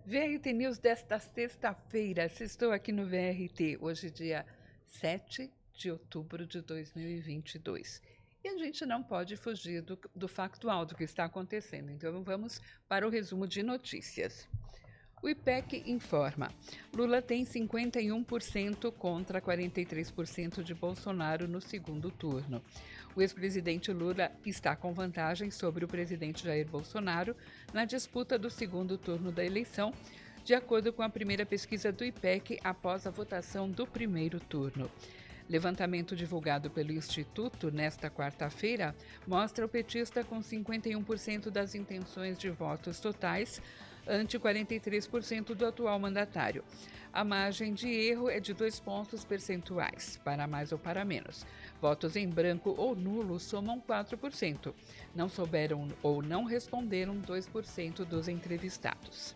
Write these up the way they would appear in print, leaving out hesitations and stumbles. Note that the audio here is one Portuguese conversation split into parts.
VRT News desta sexta-feira. Estou aqui no VRT, hoje dia 7 de outubro de 2022. E a gente não pode fugir do factual, do que está acontecendo. Então vamos para o resumo de notícias. O IPEC informa: Lula tem 51% contra 43% de Bolsonaro no segundo turno. O ex-presidente Lula está com vantagem sobre o presidente Jair Bolsonaro na disputa do segundo turno da eleição, de acordo com a primeira pesquisa do IPEC após a votação do primeiro turno. Levantamento divulgado pelo Instituto nesta quarta-feira mostra o petista com 51% das intenções de votos totais, ante 43% do atual mandatário. A margem de erro é de 2 pontos percentuais, para mais ou para menos. Votos em branco ou nulo somam 4%. Não souberam ou não responderam 2% dos entrevistados.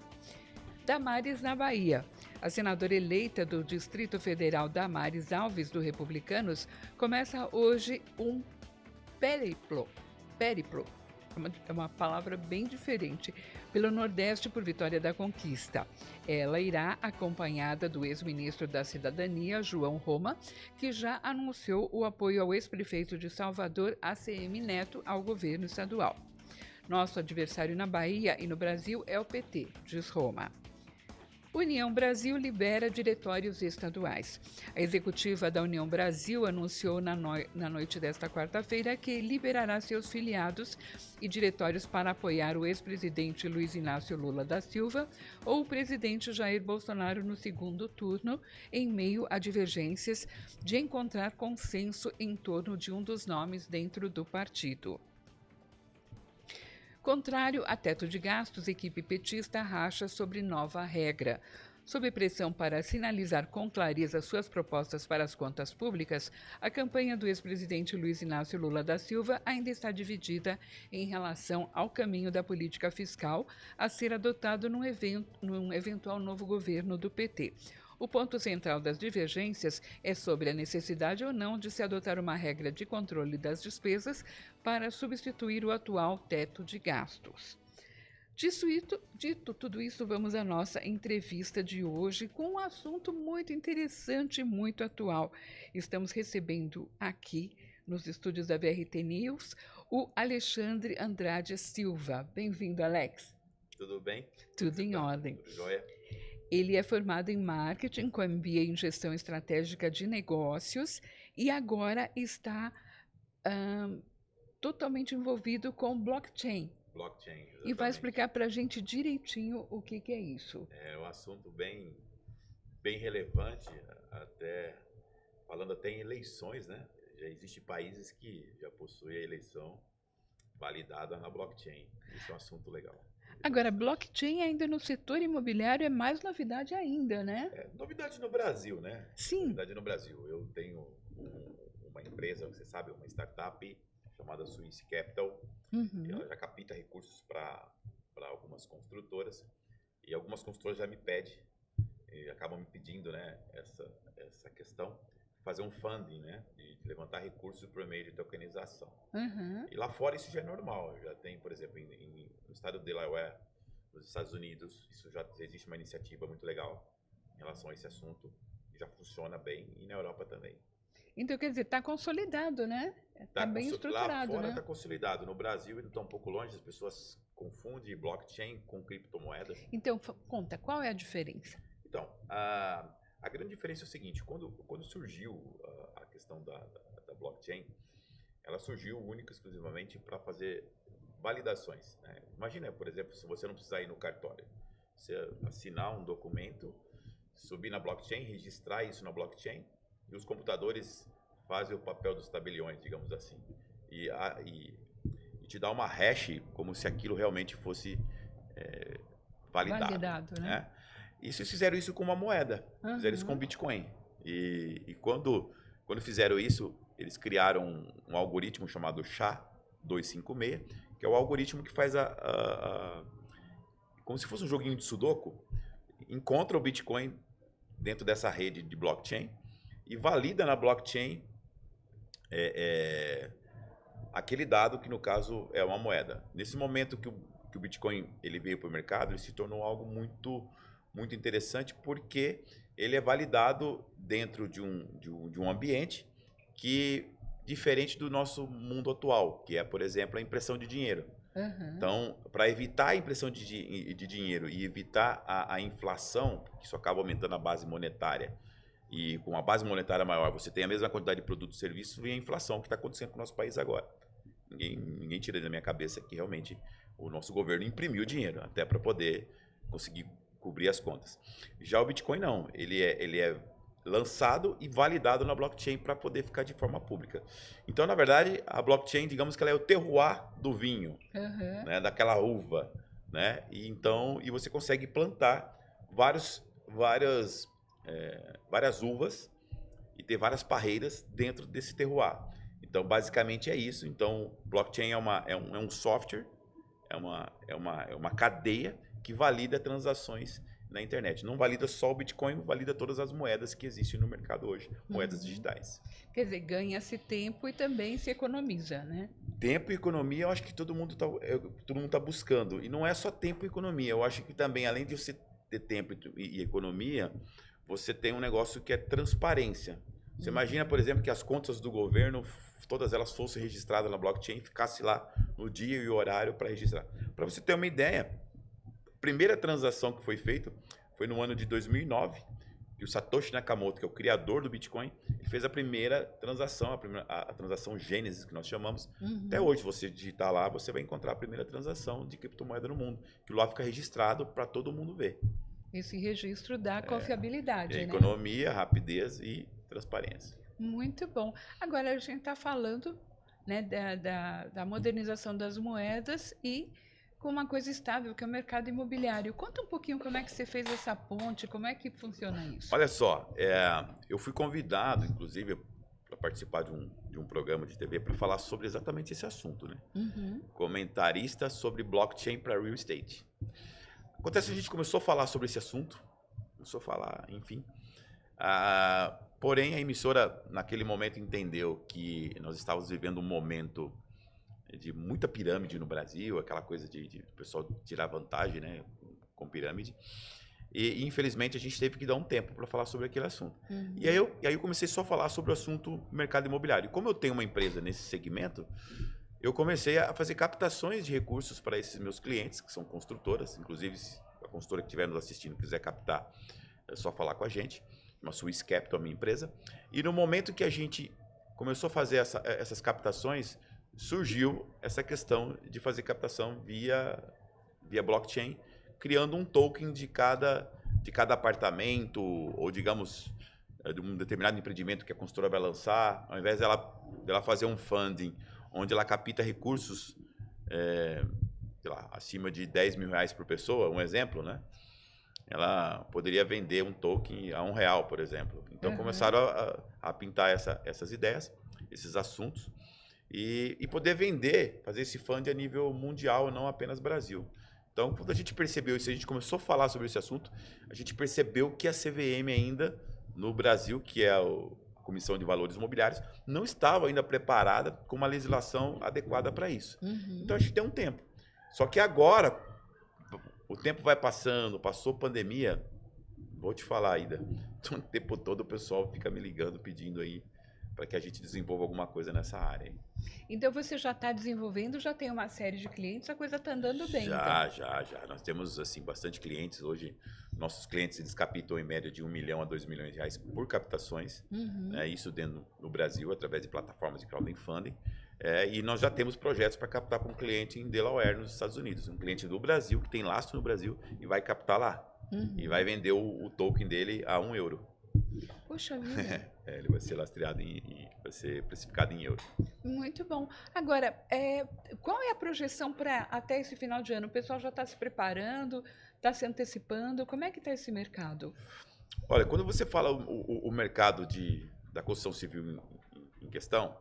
Damares na Bahia. A senadora eleita do Distrito Federal Damares Alves, do Republicanos, começa hoje um périplo. É uma palavra bem diferente, pelo Nordeste por Vitória da Conquista. Ela irá acompanhada do ex-ministro da Cidadania, João Roma, que já anunciou o apoio ao ex-prefeito de Salvador, ACM Neto, ao governo estadual. Nosso adversário na Bahia e no Brasil é o PT, diz Roma. União Brasil libera diretórios estaduais. A executiva da União Brasil anunciou na noite desta quarta-feira que liberará seus filiados e diretórios para apoiar o ex-presidente Luiz Inácio Lula da Silva ou o presidente Jair Bolsonaro no segundo turno, em meio a divergências de encontrar consenso em torno de um dos nomes dentro do partido. Contrário a teto de gastos, equipe petista racha sobre nova regra. Sob pressão para sinalizar com clareza suas propostas para as contas públicas, a campanha do ex-presidente Luiz Inácio Lula da Silva ainda está dividida em relação ao caminho da política fiscal a ser adotado num eventual novo governo do PT. O ponto central das divergências é sobre a necessidade ou não de se adotar uma regra de controle das despesas para substituir o atual teto de gastos. Dito tudo isso, vamos à nossa entrevista de hoje com um assunto muito interessante e muito atual. Estamos recebendo aqui, nos estúdios da VRT News, o Alexandre Andrade Silva. Bem-vindo, Alex. Tudo bem? Tudo em ordem. Tudo jóia? Ele é formado em marketing com MBA em gestão estratégica de negócios e agora está totalmente envolvido com blockchain. Blockchain, exatamente. E vai explicar para a gente direitinho o que é isso. É um assunto bem relevante, falando até em eleições, né? Já existem países que já possuem a eleição validada na blockchain. Isso é um assunto legal. Agora, blockchain ainda no setor imobiliário é mais novidade ainda, né? É novidade no Brasil, né? Sim. Novidade no Brasil. Eu tenho uma empresa, você sabe, uma startup chamada Swiss Capital, que ela já capta recursos para algumas construtoras, e algumas construtoras já me pedem, e acabam me pedindo, né, essa questão, fazer um funding, né, de levantar recursos por meio de tokenização. E lá fora isso já é normal, já tem, por exemplo, no estado de Delaware, nos Estados Unidos, isso já existe uma iniciativa muito legal em relação a esse assunto, já funciona bem, e na Europa também. Então, quer dizer, está consolidado, né? Está bem estruturado, lá fora né? Está consolidado. No Brasil ainda está um pouco longe, as pessoas confundem blockchain com criptomoedas. Então, conta, qual é a diferença? Então, a grande diferença é o seguinte, quando surgiu a questão da blockchain, ela surgiu única e exclusivamente para fazer validações, né? Imagina, por exemplo, se você não precisar ir no cartório, você assinar um documento, subir na blockchain, registrar isso na blockchain, e os computadores fazem o papel dos tabeliões, digamos assim, e te dá uma hash como se aquilo realmente fosse validado, né? Isso fizeram isso com uma moeda, fizeram isso com Bitcoin. E quando fizeram isso, eles criaram um algoritmo chamado SHA-256, que é o algoritmo que faz como se fosse um joguinho de Sudoku, encontra o Bitcoin dentro dessa rede de blockchain e valida na blockchain aquele dado que, no caso, é uma moeda. Nesse momento que que o Bitcoin ele veio para o mercado, ele se tornou algo muito interessante, porque ele é validado dentro de um ambiente que diferente do nosso mundo atual, que é, por exemplo, a impressão de dinheiro. Então, para evitar a impressão de dinheiro e evitar a inflação, que isso acaba aumentando a base monetária, e com a base monetária maior, você tem a mesma quantidade de produtos e serviços, vem a inflação que está acontecendo com o nosso país agora. Ninguém tira da minha cabeça que realmente o nosso governo imprimiu dinheiro até para poder conseguir cobrir as contas. Já o Bitcoin não, ele é lançado e validado na blockchain para poder ficar de forma pública. Então, na verdade, a blockchain, digamos que ela é o terroir do vinho, né, daquela uva, né? E você consegue plantar várias uvas e ter várias parreiras dentro desse terroir. Então, basicamente é isso. Então, blockchain é um software, é uma cadeia que valida transações na internet. Não valida só o Bitcoin, valida todas as moedas que existem no mercado hoje, moedas digitais. Quer dizer, ganha-se tempo e também se economiza, né? Tempo e economia, eu acho que todo mundo tá buscando. E não é só tempo e economia. Eu acho que também, além de você ter tempo e economia, você tem um negócio que é transparência. Você imagina, por exemplo, que as contas do governo, todas elas fossem registradas na blockchain e ficasse lá no dia e horário para registrar. Para você ter uma ideia, a primeira transação que foi feita foi no ano de 2009, que o Satoshi Nakamoto, que é o criador do Bitcoin, ele fez a primeira transação, a transação Gênesis, que nós chamamos. Até hoje, você digitar lá, você vai encontrar a primeira transação de criptomoeda no mundo, que lá fica registrado para todo mundo ver. Esse registro dá confiabilidade, né? Economia, rapidez e transparência. Muito bom. Agora, a gente está falando, né, da modernização das moedas e com uma coisa estável, que é o mercado imobiliário. Conta um pouquinho como é que você fez essa ponte, como é que funciona isso. Olha só, eu fui convidado, inclusive, para participar de um programa de TV para falar sobre exatamente esse assunto, né? Comentarista sobre blockchain para real estate. Acontece que a gente começou a falar sobre esse assunto, enfim. Porém, a emissora, naquele momento, entendeu que nós estávamos vivendo um momento de muita pirâmide no Brasil, aquela coisa de o pessoal tirar vantagem, né, com pirâmide. E, infelizmente, a gente teve que dar um tempo para falar sobre aquele assunto. E aí eu comecei só a falar sobre o assunto mercado imobiliário. E como eu tenho uma empresa nesse segmento, eu comecei a fazer captações de recursos para esses meus clientes, que são construtoras. Inclusive, se a construtora que estiver nos assistindo quiser captar, é só falar com a gente. Uma Swiss Capital, a minha empresa. E no momento que a gente começou a fazer essas captações, surgiu essa questão de fazer captação via blockchain, criando um token de cada apartamento, ou digamos, de um determinado empreendimento que a construtora vai lançar. Ao invés dela fazer um funding, onde ela capta recursos sei lá, acima de 10 mil reais por pessoa, um exemplo, né? Ela poderia vender um token a R$1, por exemplo. Então, começaram a pintar essas ideias, esses assuntos, e poder vender, fazer esse fund a nível mundial, não apenas Brasil. Então, quando a gente percebeu isso, a gente começou a falar sobre esse assunto, a gente percebeu que a CVM ainda, no Brasil, que é a Comissão de Valores Imobiliários, não estava ainda preparada com uma legislação adequada para isso. Então, a gente tem um tempo. Só que agora, o tempo vai passando, passou pandemia, vou te falar ainda, o tempo todo o pessoal fica me ligando, pedindo aí para que a gente desenvolva alguma coisa nessa área. Hein? Então você já está desenvolvendo, já tem uma série de clientes, a coisa está andando bem. Já. Nós temos assim, bastante clientes. Hoje, nossos clientes eles captam em média de 1 milhão a 2 milhões de reais por captações. Né? Isso dentro no Brasil, através de plataformas de crowdfunding. E nós já temos projetos para captar com um cliente em Delaware, nos Estados Unidos. Um cliente do Brasil, que tem lastro no Brasil, e vai captar lá. E vai vender o token dele a €1. Poxa vida. Ele vai ser lastreado vai ser precificado em euro. Muito bom. Agora, qual é a projeção para até esse final de ano? O pessoal já está se preparando, está se antecipando? Como é que está esse mercado? Olha, quando você fala o mercado da construção civil em questão,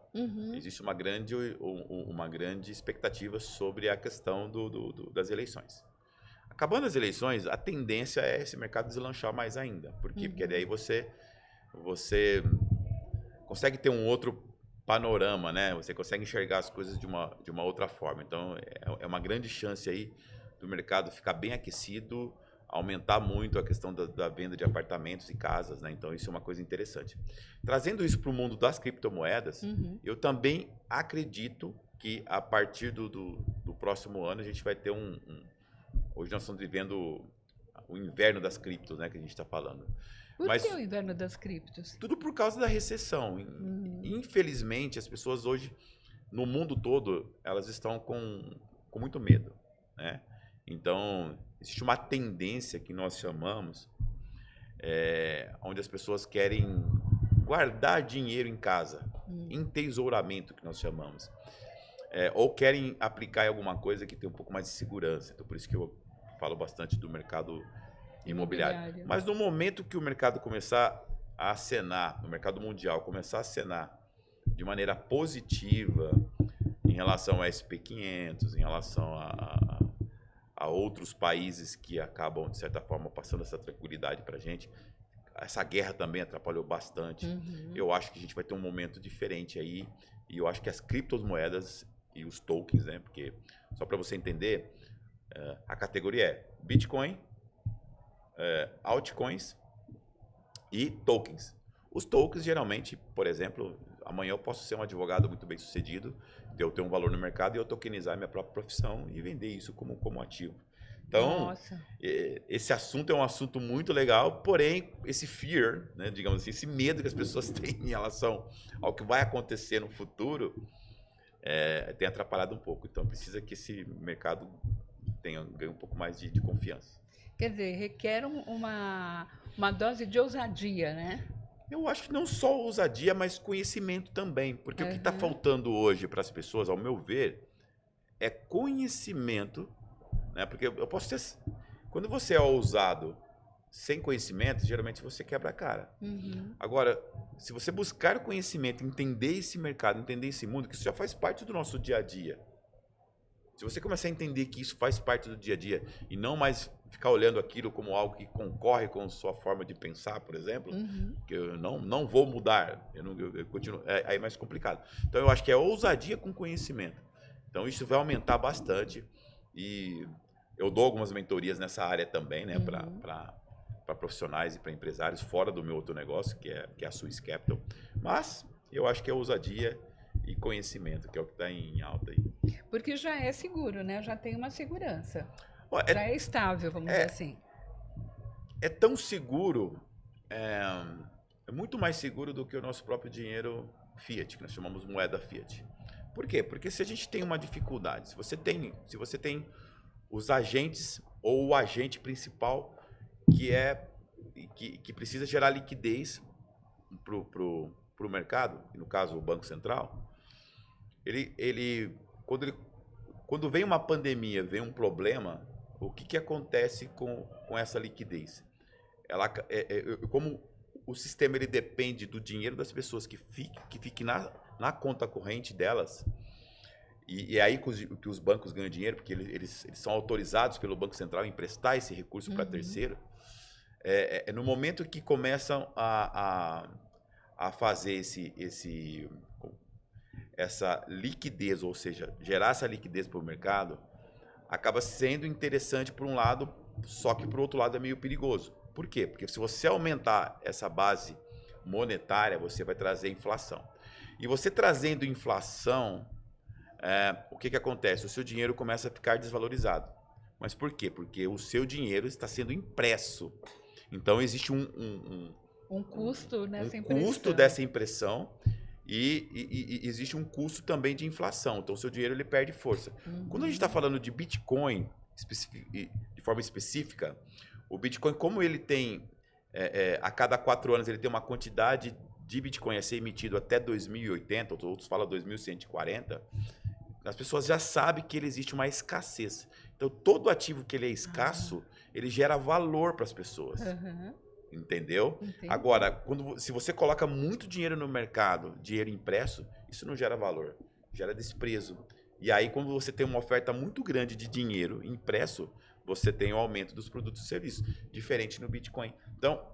existe uma grande expectativa sobre a questão das eleições. Acabando as eleições, a tendência é esse mercado deslanchar mais ainda. Por quê? Porque daí você consegue ter um outro panorama, né? Você consegue enxergar as coisas de uma outra forma. Então, é uma grande chance aí do mercado ficar bem aquecido, aumentar muito a questão da venda de apartamentos e casas, né? Então, isso é uma coisa interessante. Trazendo isso para o mundo das criptomoedas, eu também acredito que a partir do próximo ano a gente vai ter hoje nós estamos vivendo o inverno das criptos, né? Que a gente está falando. Por que o inverno das criptos? Tudo por causa da recessão. Infelizmente, as pessoas hoje, no mundo todo, elas estão com muito medo, né? Então, existe uma tendência que nós chamamos, onde as pessoas querem guardar dinheiro em casa, entesouramento, que nós chamamos. Ou querem aplicar em alguma coisa que tem um pouco mais de segurança. Então, por isso que eu falo bastante do mercado imobiliário. Mas no momento que o mercado começar a acenar, no mercado mundial, começar a acenar de maneira positiva em relação ao SP500, em relação a outros países que acabam, de certa forma, passando essa tranquilidade para a gente. Essa guerra também atrapalhou bastante. Eu acho que a gente vai ter um momento diferente aí. E eu acho que as criptomoedas e os tokens, né? Porque, só para você entender, a categoria é Bitcoin, altcoins e tokens. Os tokens, geralmente, por exemplo, amanhã eu posso ser um advogado muito bem sucedido, eu ter um valor no mercado e eu tokenizar minha própria profissão e vender isso como ativo. Então, esse assunto é um assunto muito legal, porém, esse fear, né, digamos assim, esse medo que as pessoas têm em relação ao que vai acontecer no futuro, tem atrapalhado um pouco. Então, precisa que esse mercado ganhe um pouco mais de confiança. Quer dizer, requer uma dose de ousadia, né? Eu acho que não só ousadia, mas conhecimento também. Porque o que está faltando hoje para as pessoas, ao meu ver, é conhecimento, né? Porque eu posso ter... Quando você é ousado sem conhecimento, geralmente você quebra a cara. Agora, se você buscar conhecimento, entender esse mercado, entender esse mundo, que isso já faz parte do nosso dia a dia. Se você começar a entender que isso faz parte do dia a dia e não mais ficar olhando aquilo como algo que concorre com a sua forma de pensar, por exemplo, que eu não vou mudar, eu continuo, aí é mais complicado. Então, eu acho que é ousadia com conhecimento. Então, isso vai aumentar bastante e eu dou algumas mentorias nessa área também, né, para profissionais e para empresários fora do meu outro negócio, que é a Swiss Capital. Mas eu acho que é ousadia e conhecimento, que é o que está em alta aí. Porque já é seguro, né? Já tem uma segurança. Já é estável, vamos dizer assim. É tão seguro, é muito mais seguro do que o nosso próprio dinheiro fiat, que nós chamamos moeda fiat. Por quê? Porque se a gente tem uma dificuldade, se você tem os agentes ou o agente principal que precisa gerar liquidez para o mercado, no caso o Banco Central, quando vem uma pandemia, vem um problema, o que acontece com essa liquidez? Como o sistema ele depende do dinheiro das pessoas que fique na conta corrente delas, e é aí que os bancos ganham dinheiro, porque eles são autorizados pelo Banco Central a emprestar esse recurso para terceiro. No momento que começam a fazer essa liquidez, ou seja, gerar essa liquidez para o mercado, acaba sendo interessante por um lado, só que por outro lado é meio perigoso. Por quê? Porque se você aumentar essa base monetária, você vai trazer inflação. E você trazendo inflação, o que acontece? O seu dinheiro começa a ficar desvalorizado. Mas por quê? Porque o seu dinheiro está sendo impresso. Então existe um custo nessa impressão. Um custo dessa impressão. E existe um custo também de inflação. Então, o seu dinheiro ele perde força. Quando a gente está falando de Bitcoin, de forma específica, o Bitcoin, como ele tem, a cada 4 anos, ele tem uma quantidade de Bitcoin a ser emitido até 2080, outros falam 2140, as pessoas já sabem que existe uma escassez. Então, todo ativo que ele é escasso, ele gera valor para as pessoas. Entendeu? Entendi. Agora, se você coloca muito dinheiro no mercado, dinheiro impresso, isso não gera valor, gera desprezo. E aí, quando você tem uma oferta muito grande de dinheiro impresso, você tem o aumento dos produtos e serviços, diferente no Bitcoin. Então,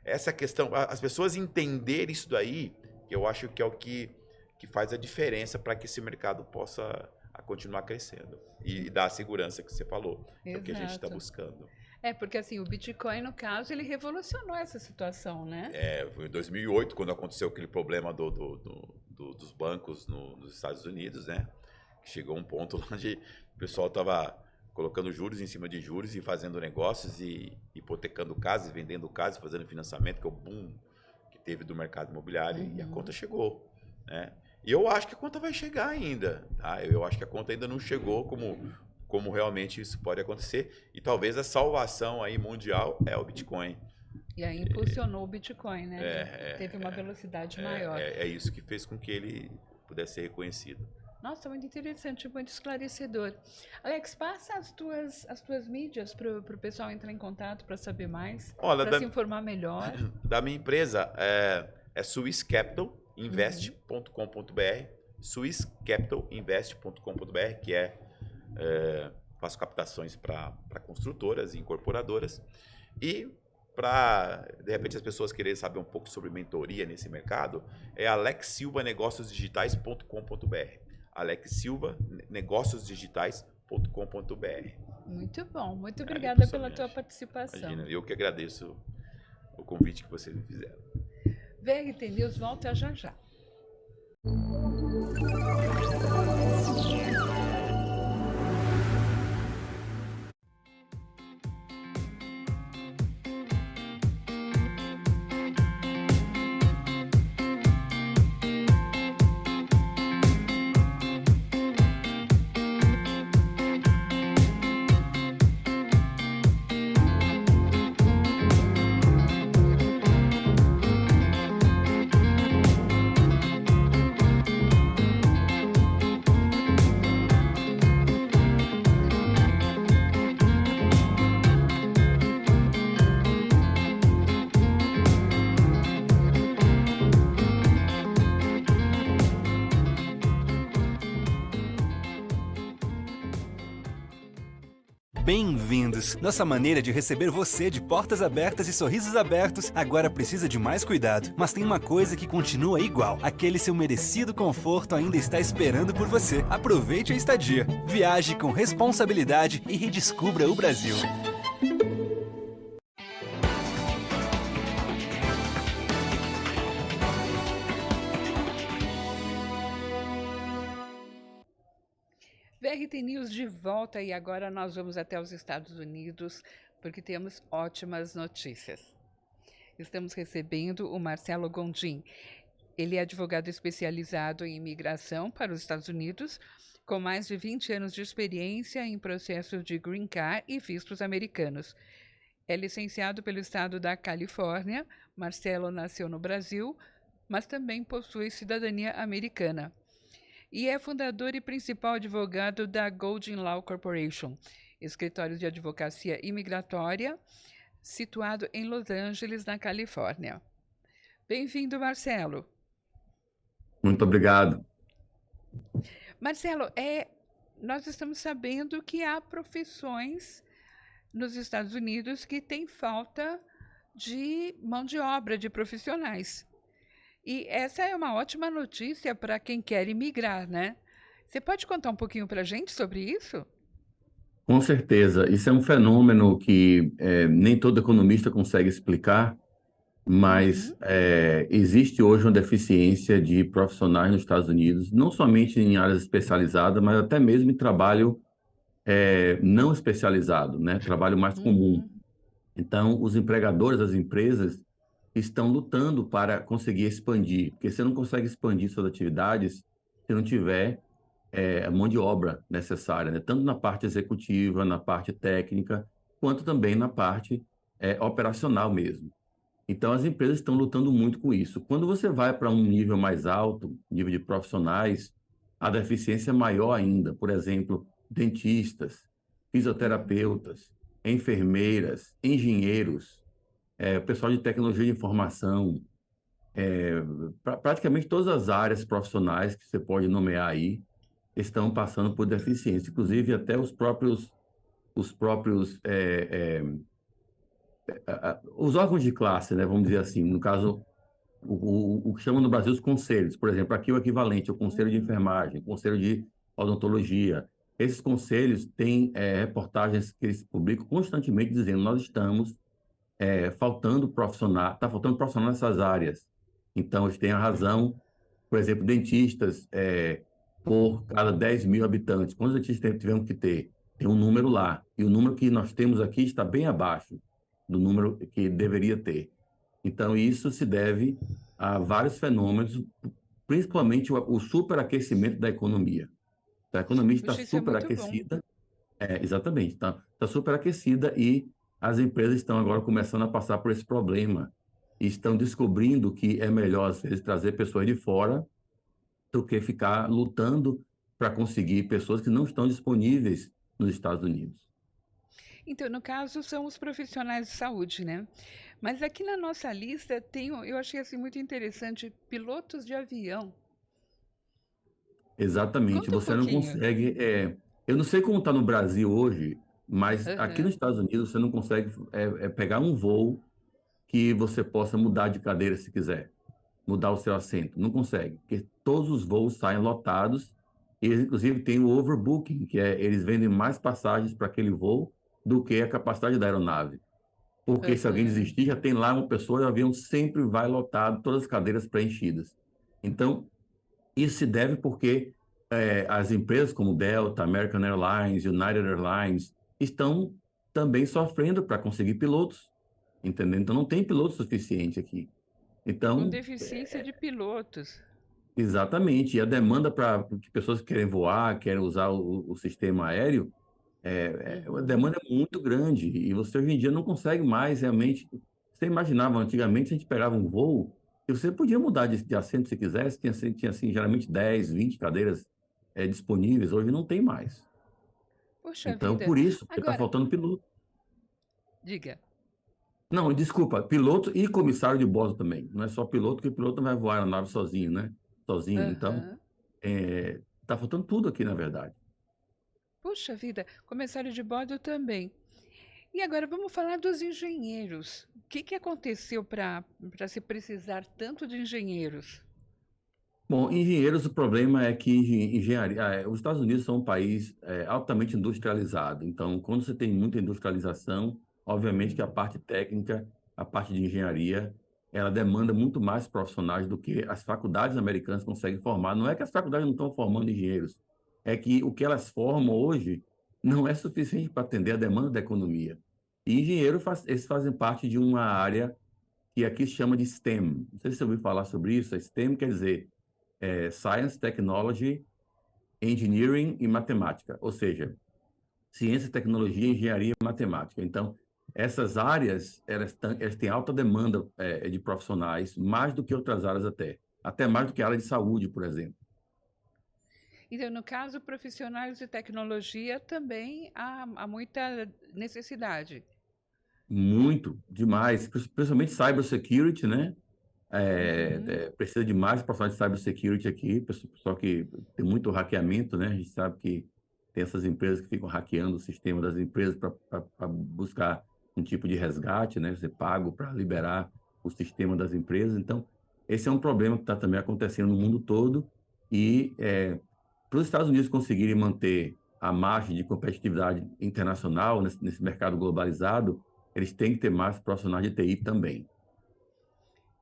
essa questão, as pessoas entenderem isso daí, eu acho que é o que faz a diferença para que esse mercado possa a continuar crescendo e dar a segurança que você falou, que é o que a gente está buscando. Porque assim, o Bitcoin, no caso, ele revolucionou essa situação, né? Foi em 2008, quando aconteceu aquele problema dos bancos nos Estados Unidos, né? Chegou um ponto onde o pessoal estava colocando juros em cima de juros e fazendo negócios e hipotecando casas, vendendo casas, fazendo financiamento, que é o boom que teve do mercado imobiliário, e a conta chegou, né? E eu acho que a conta vai chegar ainda, tá? Eu acho que a conta ainda não chegou como realmente isso pode acontecer, e talvez a salvação aí mundial é o Bitcoin. E aí impulsionou o Bitcoin, né? Teve uma velocidade maior. É isso que fez com que ele pudesse ser reconhecido. Nossa, muito interessante, muito esclarecedor. Alex, passa as tuas mídias para o pessoal entrar em contato para saber mais, para se informar melhor. Da minha empresa é swisscapitalinvest.com.br, swisscapitalinvest.com.br, que faço captações para construtoras e incorporadoras. E para, de repente, as pessoas quererem saber um pouco sobre mentoria nesse mercado, é alexsilvanegociosdigitais.com.br. alexsilvanegociosdigitais.com.br. Muito bom. Muito obrigada pela tua participação. Imagina, eu que agradeço o convite que vocês me fizeram. VRT News volta já já. Bem-vindos! Nossa maneira de receber você de portas abertas e sorrisos abertos agora precisa de mais cuidado. Mas tem uma coisa que continua igual. Aquele seu merecido conforto ainda está esperando por você. Aproveite a estadia. Viaje com responsabilidade e redescubra o Brasil. VRT News de volta e agora nós vamos até os Estados Unidos porque temos ótimas notícias. Estamos recebendo o Marcelo Gondim. Ele é advogado especializado em imigração para os Estados Unidos, com mais de 20 anos de experiência em processos de Green Card e vistos americanos. É licenciado pelo estado da Califórnia. Marcelo nasceu no Brasil, mas também possui cidadania americana. E é fundador e principal advogado da Golden Law Corporation, escritório de advocacia imigratória, situado em Los Angeles, na Califórnia. Bem-vindo, Marcelo. Muito obrigado. Marcelo, nós estamos sabendo que há profissões nos Estados Unidos que têm falta de mão de obra, de profissionais. E essa é uma ótima notícia para quem quer imigrar, né? Você pode contar um pouquinho para a gente sobre isso? Com certeza. Isso é um fenômeno que nem todo economista consegue explicar, mas existe hoje uma deficiência de profissionais nos Estados Unidos, não somente em áreas especializadas, mas até mesmo em trabalho não especializado, né? Trabalho mais comum. Então, os empregadores, as empresas, estão lutando para conseguir expandir, porque você não consegue expandir suas atividades se não tiver a mão de obra necessária, né? Tanto na parte executiva, na parte técnica, quanto também na parte operacional mesmo. Então, as empresas estão lutando muito com isso. Quando você vai para um nível mais alto, nível de profissionais, a deficiência é maior ainda. Por exemplo, dentistas, fisioterapeutas, enfermeiras, engenheiros, pessoal de tecnologia de informação, praticamente todas as áreas profissionais que você pode nomear aí estão passando por deficiência, inclusive até os próprios os órgãos de classe, né, vamos dizer assim, no caso, o que chamam no Brasil os conselhos, por exemplo, aqui o equivalente ao conselho de enfermagem, conselho de odontologia. Esses conselhos têm reportagens que eles publicam constantemente dizendo nós estamos faltando profissional, está faltando profissional nessas áreas. Então, eles têm a razão, por exemplo, dentistas por cada 10 mil habitantes. Quantos dentistas tivemos que ter? Tem um número lá. E o número que nós temos aqui está bem abaixo do número que deveria ter. Então, isso se deve a vários fenômenos, principalmente o superaquecimento da economia. A economia está Puxa, isso é muito bom. superaquecida, exatamente, está superaquecida e as empresas estão agora começando a passar por esse problema e estão descobrindo que é melhor, às vezes, trazer pessoas de fora do que ficar lutando para conseguir pessoas que não estão disponíveis nos Estados Unidos. Então, no caso, são os profissionais de saúde, né? Mas aqui na nossa lista tem, eu achei assim muito interessante, pilotos de avião. Exatamente, Conta um você não pouquinho. consegue. Eu não sei como está no Brasil hoje, mas aqui nos Aham. Estados Unidos você não consegue pegar um voo que você possa mudar de cadeira se quiser, mudar o seu assento. Não consegue, porque todos os voos saem lotados. E eles, inclusive, têm o overbooking, que é eles vendem mais passagens para aquele voo do que a capacidade da aeronave. Porque se alguém Aham. desistir, já tem lá uma pessoa e o avião sempre vai lotado, todas as cadeiras preenchidas. Então, isso se deve porque as empresas como Delta, American Airlines, United Airlines estão também sofrendo para conseguir pilotos, entendeu? Então não tem piloto suficiente aqui. Com Então, deficiência de pilotos. exatamente, e a demanda para que pessoas que querem voar, querem usar o sistema aéreo, a Uhum. demanda é muito grande e você hoje em dia não consegue mais realmente. Você imaginava antigamente a gente pegava um voo e você podia mudar de assento se quisesse, tinha assim, geralmente 10, 20 cadeiras disponíveis, hoje não tem mais. Poxa Então, vida. por isso, porque está Agora, faltando piloto. diga. Não, desculpa, piloto e comissário de bordo também. Não é só piloto, porque piloto não vai voar na nave sozinho, né? Sozinho. Então, Aham. está faltando tudo aqui, na verdade. Puxa vida, comissário de bordo também. E agora vamos falar dos engenheiros. O que que aconteceu para se precisar tanto de engenheiros? Bom, engenheiros, o problema é que engenharia, os Estados Unidos são um país altamente industrializado. Então, quando você tem muita industrialização, obviamente que a parte técnica, a parte de engenharia, ela demanda muito mais profissionais do que as faculdades americanas conseguem formar. Não é que as faculdades não estão formando engenheiros, é que o que elas formam hoje não é suficiente para atender a demanda da economia. E eles fazem parte de uma área que aqui se chama de STEM. Não sei se você ouviu falar sobre isso. A STEM quer dizer Science, Technology, Engineering e Matemática, ou seja, ciência, tecnologia, engenharia e matemática. Então, essas áreas, elas têm alta demanda de profissionais, mais do que outras áreas até mais do que a área de saúde, por exemplo. Então, no caso, profissionais de tecnologia também há muita necessidade. Muito, demais, principalmente cybersecurity, né? Uhum. Precisa de mais profissionais de cybersecurity aqui, pessoal que tem muito hackeamento, né? A gente sabe que tem essas empresas que ficam hackeando o sistema das empresas para buscar um tipo de resgate, né? Ser pago para liberar o sistema das empresas. Então, esse é um problema que está também acontecendo no mundo todo e para os Estados Unidos conseguirem manter a margem de competitividade internacional nesse mercado globalizado, eles têm que ter mais profissionais de TI também.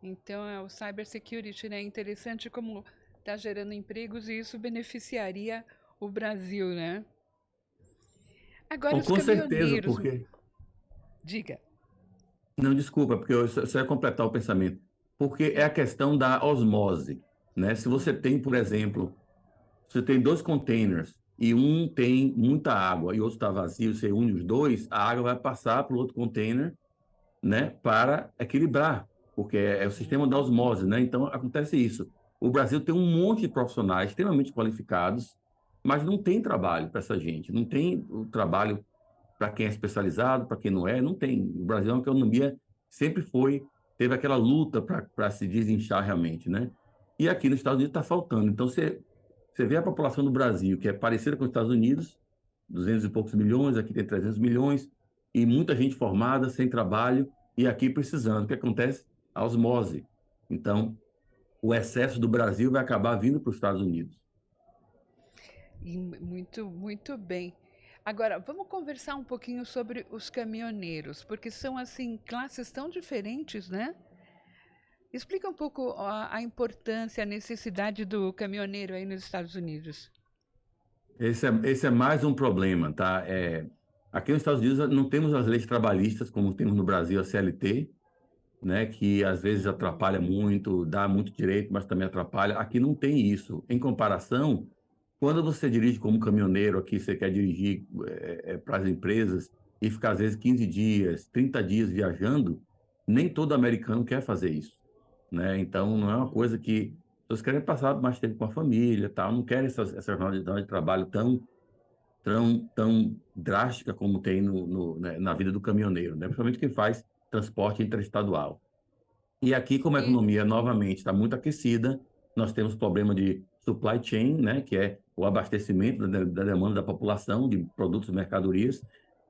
Então, o cybersecurity, né? É interessante como está gerando empregos e isso beneficiaria o Brasil, né? Agora, Bom, os com certeza, caminhoneiros, porque diga. não, desculpa, porque eu só ia completar o pensamento. Porque é a questão da osmose, né? Se você tem, por exemplo, você tem dois containers e um tem muita água e o outro está vazio, você une os dois, a água vai passar para o outro container, né? Para equilibrar, porque é o sistema da osmose, né? Então acontece isso. O Brasil tem um monte de profissionais extremamente qualificados, mas não tem trabalho para essa gente, não tem o trabalho para quem é especializado, para quem não é, não tem. O Brasil é uma economia sempre teve aquela luta para se desinchar realmente, né? E aqui nos Estados Unidos está faltando. Então, você vê a população do Brasil, que é parecida com os Estados Unidos, 200 e poucos milhões, aqui tem 300 milhões, e muita gente formada, sem trabalho, e aqui precisando. O que acontece? A osmose. Então, o excesso do Brasil vai acabar vindo para os Estados Unidos. E muito bem. Agora, vamos conversar um pouquinho sobre os caminhoneiros, porque são, assim, classes tão diferentes, né? Explica um pouco a importância, a necessidade do caminhoneiro aí nos Estados Unidos. Esse é mais um problema, tá? Aqui nos Estados Unidos não temos as leis trabalhistas como temos no Brasil, a CLT, né? Que às vezes atrapalha muito, dá muito direito, mas também atrapalha. Aqui não tem isso. Em comparação, quando você dirige como caminhoneiro aqui, você quer dirigir para as empresas e ficar às vezes 15 dias, 30 dias viajando, nem todo americano quer fazer isso, né? Então, não é uma coisa que as pessoas querem passar mais tempo com a família, tal, não querem essa jornada de trabalho tão drástica como tem né, na vida do caminhoneiro, né? Principalmente quem faz transporte interestadual. E aqui, como a E, economia novamente está muito aquecida, nós temos problema de supply chain, né, que é o abastecimento da demanda da população de produtos e mercadorias.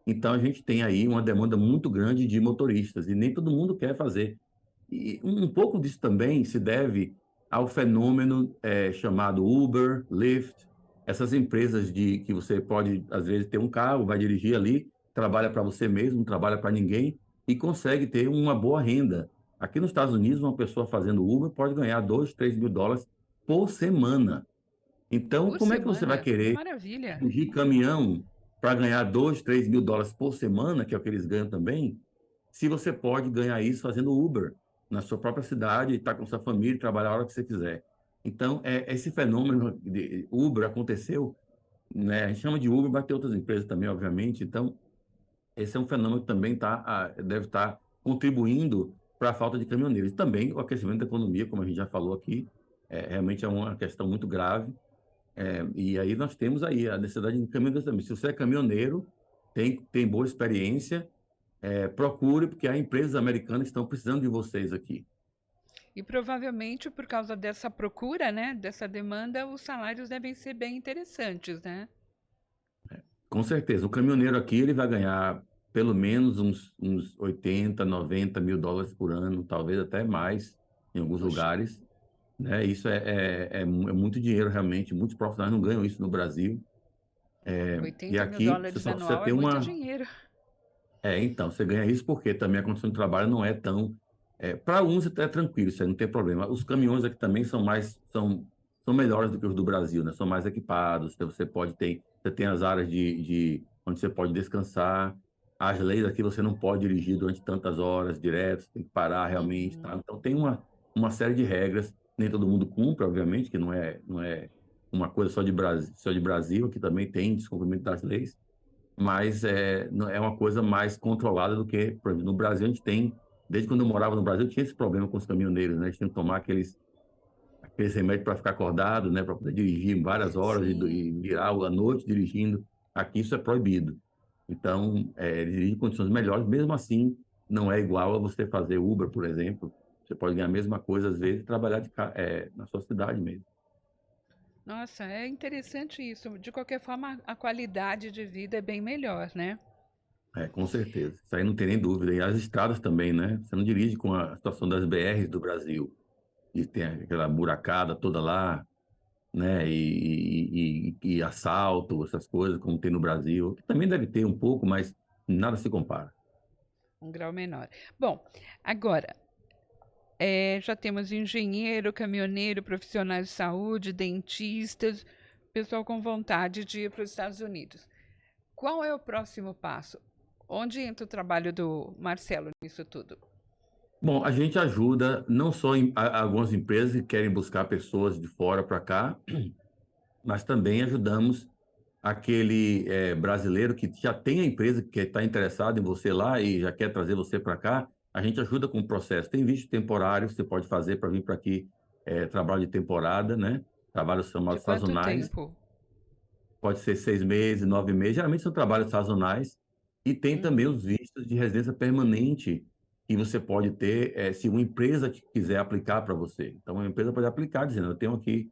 Então, a gente tem aí uma demanda muito grande de motoristas e nem todo mundo quer fazer. E um pouco disso também se deve ao fenômeno chamado Uber, Lyft, essas empresas que você pode, às vezes, ter um carro, vai dirigir ali, trabalha para você mesmo, não trabalha para ninguém e consegue ter uma boa renda. Aqui nos Estados Unidos, uma pessoa fazendo Uber pode ganhar 2, 3 mil dólares por semana. Então, por como é que você vai semana, que querer maravilha. dirigir caminhão para ganhar 2, 3 mil dólares por semana, que é o que eles ganham também, se você pode ganhar isso fazendo Uber na sua própria cidade, estar com sua família, trabalhar a hora que você quiser. Então, esse fenômeno de Uber aconteceu, né? A gente chama de Uber, vai ter outras empresas também, obviamente. Então, esse é um fenômeno que também deve estar contribuindo para a falta de caminhoneiros. E também o aquecimento da economia, como a gente já falou aqui, realmente é uma questão muito grave. E aí nós temos aí a necessidade de caminhoneiros também. Se você é caminhoneiro, tem boa experiência, procure, porque há empresas americanas que estão precisando de vocês aqui. E provavelmente por causa dessa procura, né, dessa demanda, os salários devem ser bem interessantes, né? Com certeza. O caminhoneiro aqui ele vai ganhar pelo menos uns 80, 90 mil dólares por ano, talvez até mais em alguns Puxa, lugares. Né? Isso é muito dinheiro realmente. Muitos profissionais não ganham isso no Brasil. E 80 mil aqui dólares você só precisa anual é ter muito uma. dinheiro. Então, você ganha isso porque também a condição de trabalho não é tão. Para uns é tranquilo, isso aí não tem problema. Os caminhões aqui também são melhores do que os do Brasil, né? São mais equipados. Então você tem as áreas onde você pode descansar. As leis aqui você não pode dirigir durante tantas horas direto, você tem que parar realmente, tá? Uhum. Então tem uma série de regras. Nem todo mundo cumpre, obviamente, que não é uma coisa só de Brasil, aqui também tem descumprimento das leis, mas é uma coisa mais controlada do que, por exemplo, no Brasil a gente tem, desde quando eu morava no Brasil, tinha esse problema com os caminhoneiros, né? A gente tem que tomar aqueles remédios para ficar acordado, né? Para poder dirigir várias horas Sim. e virar a noite dirigindo. Aqui isso é proibido. Então, eles dirigem em condições melhores, mesmo assim, não é igual a você fazer Uber, por exemplo. Você pode ganhar a mesma coisa, às vezes, e trabalhar na sua cidade mesmo. Nossa, é interessante isso. De qualquer forma, a qualidade de vida é bem melhor, né? Com certeza. Isso aí não tem nem dúvida. E as estradas também, né? Você não dirige com a situação das BRs do Brasil, e tem aquela buracada toda lá, né? E assalto, essas coisas, como tem no Brasil. Também deve ter um pouco, mas nada se compara. Um grau menor. Bom, agora, já temos engenheiro, caminhoneiro, profissionais de saúde, dentistas, pessoal com vontade de ir para os Estados Unidos. Qual é o próximo passo? Onde entra o trabalho do Marcelo nisso tudo? Bom, a gente ajuda não só algumas empresas que querem buscar pessoas de fora para cá, mas também ajudamos aquele brasileiro que já tem a empresa que está interessado em você lá e já quer trazer você para cá. A gente ajuda com o processo. Tem visto temporário, você pode fazer para vir para aqui, trabalho de temporada, né? Trabalhos De chamados quanto sazonais. tempo? Pode ser 6 meses, 9 meses. Geralmente são trabalhos sazonais. E tem também Uhum. os vistos de residência permanente que você pode ter se uma empresa quiser aplicar para você. Então, uma empresa pode aplicar dizendo, eu tenho aqui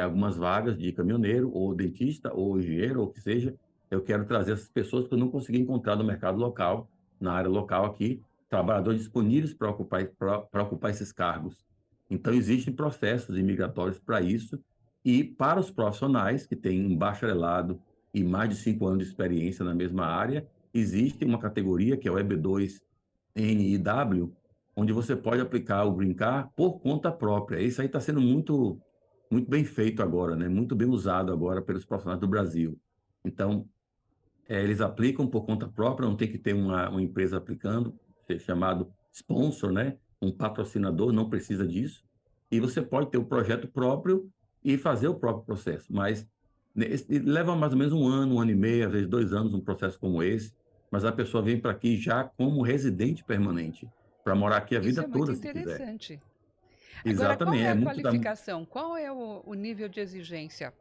algumas vagas de caminhoneiro, ou dentista, ou engenheiro, ou o que seja. Eu quero trazer essas pessoas que eu não consegui encontrar no mercado local, na área local aqui, trabalhadores disponíveis para ocupar esses cargos. Então, existem processos imigratórios para isso, E para os profissionais que têm um bacharelado e mais de 5 anos de experiência na mesma área, existe uma categoria que é o EB2NIW, onde você pode aplicar o Green Card por conta própria. Isso aí está sendo muito, muito bem feito agora, né? Muito bem usado agora pelos profissionais do Brasil. Então, eles aplicam por conta própria, não tem que ter uma empresa aplicando, chamado sponsor, né? Um patrocinador, não precisa disso. E você pode ter o projeto próprio e fazer o próprio processo. Mas leva mais ou menos um ano e meio, às vezes 2 anos, um processo como esse. Mas a pessoa vem para aqui já como residente permanente, para morar aqui a Isso vida é muito toda, se quiser. interessante. Agora, qual Exatamente, é é a muito da... qualificação? Qual é o nível de exigência?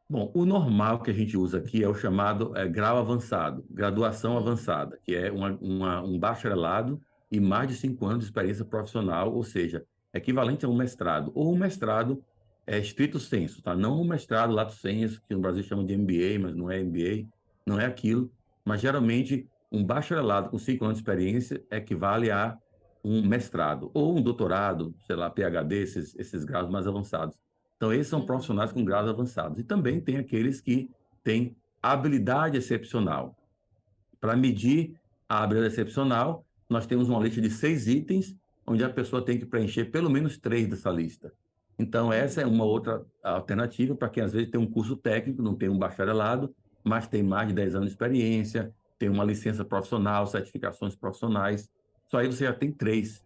Bom, o normal que a gente usa aqui é o chamado grau avançado, graduação Hum, avançada, que é um bacharelado e mais de 5 anos de experiência profissional, ou seja, equivalente a um mestrado, ou um mestrado estrito sensu, tá? Não um mestrado lato sensu, que no Brasil chama de MBA, mas não é MBA, não é aquilo, mas geralmente um bacharelado com 5 anos de experiência equivale a um mestrado, ou um doutorado, sei lá, PhD, esses graus mais avançados. Então, esses são profissionais uhum. com graus avançados. E também tem aqueles que têm habilidade excepcional. Para medir a habilidade excepcional, nós temos uma lista de 6 itens, onde a pessoa tem que preencher pelo menos 3 dessa lista. Então, essa é uma outra alternativa para quem às vezes tem um curso técnico, não tem um bacharelado, mas tem mais de 10 anos de experiência, tem uma licença profissional, certificações profissionais. Só aí você já tem 3